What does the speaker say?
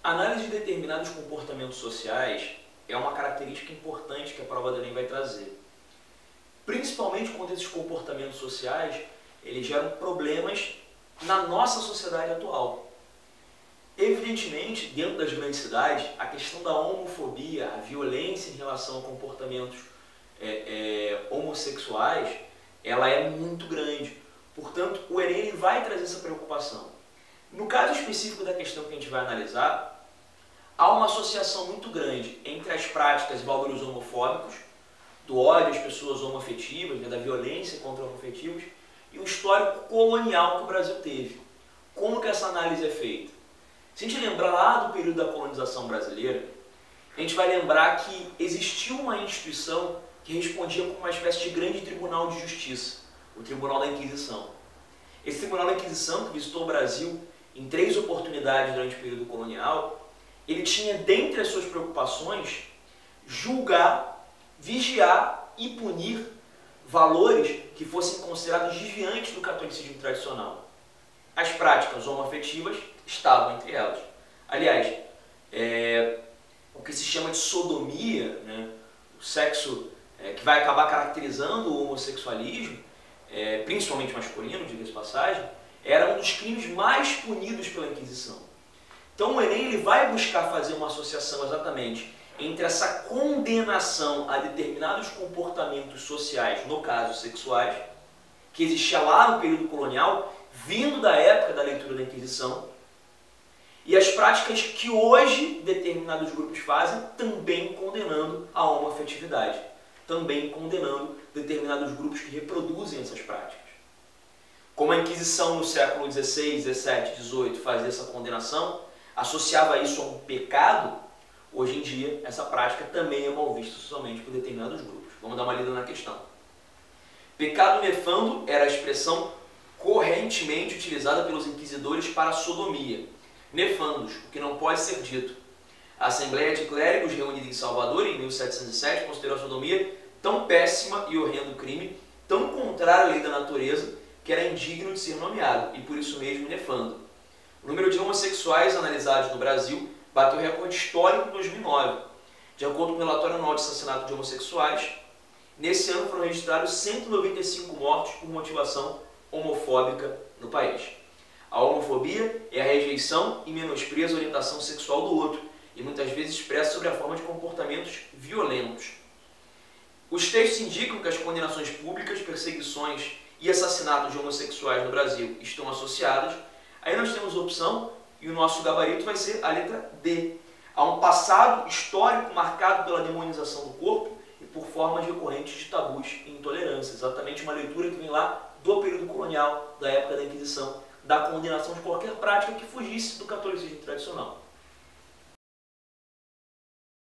A análise de determinados comportamentos sociais é uma característica importante que a prova do Enem vai trazer. Principalmente quando esses comportamentos sociais eles geram problemas na nossa sociedade atual. Evidentemente, dentro das grandes cidades, a questão da homofobia, a violência em relação a comportamentos homossexuais, ela é muito grande. Portanto, o Enem vai trazer essa preocupação. No caso específico da questão que a gente vai analisar, há uma associação muito grande entre as práticas e valores homofóbicos, do ódio às pessoas homoafetivas, da violência contra homoafetivos, e o histórico colonial que o Brasil teve. Como que essa análise é feita? Se a gente lembrar lá do período da colonização brasileira, a gente vai lembrar que existiu uma instituição que respondia como uma espécie de grande tribunal de justiça, o Tribunal da Inquisição. Esse Tribunal da Inquisição, que visitou o Brasil em 3 oportunidades durante o período colonial, ele tinha, dentre as suas preocupações, julgar, vigiar e punir valores que fossem considerados desviantes do catolicismo tradicional. As práticas homoafetivas estavam entre elas. Aliás, o que se chama de sodomia, né, o sexo que vai acabar caracterizando o homossexualismo, principalmente masculino, diga-se de passagem, era um dos crimes mais punidos pela Inquisição. Então o Enem ele vai buscar fazer uma associação exatamente entre essa condenação a determinados comportamentos sociais, no caso sexuais, que existia lá no período colonial, vindo da época da leitura da Inquisição, e as práticas que hoje determinados grupos fazem, também condenando a homoafetividade, também condenando determinados grupos que reproduzem essas práticas. Como a Inquisição no século XVI, XVII, XVIII fazia essa condenação, associava isso a um pecado, hoje em dia essa prática também é mal vista socialmente por determinados grupos. Vamos dar uma lida na questão. Pecado nefando era a expressão correntemente utilizada pelos inquisidores para a sodomia. Nefandos, o que não pode ser dito. A Assembleia de Clérigos, reunida em Salvador em 1707, considerou a sodomia tão péssima e horrendo crime, tão contrário à lei da natureza, que era indigno de ser nomeado, e por isso mesmo nefando. O número de homossexuais analisados no Brasil bateu recorde histórico em 2009. De acordo com o relatório anual de assassinato de homossexuais, nesse ano foram registrados 195 mortes por motivação homofóbica no país. A homofobia é a rejeição e menosprezo à orientação sexual do outro, e muitas vezes expressa sobre a forma de comportamentos violentos. Os textos indicam que as condenações públicas, perseguições e assassinatos de homossexuais no Brasil estão associados. Aí nós temos a opção, e o nosso gabarito vai ser a letra D. Há um passado histórico marcado pela demonização do corpo e por formas recorrentes de tabus e intolerância. Exatamente uma leitura que vem lá do período colonial, da época da Inquisição, da condenação de qualquer prática que fugisse do catolicismo tradicional.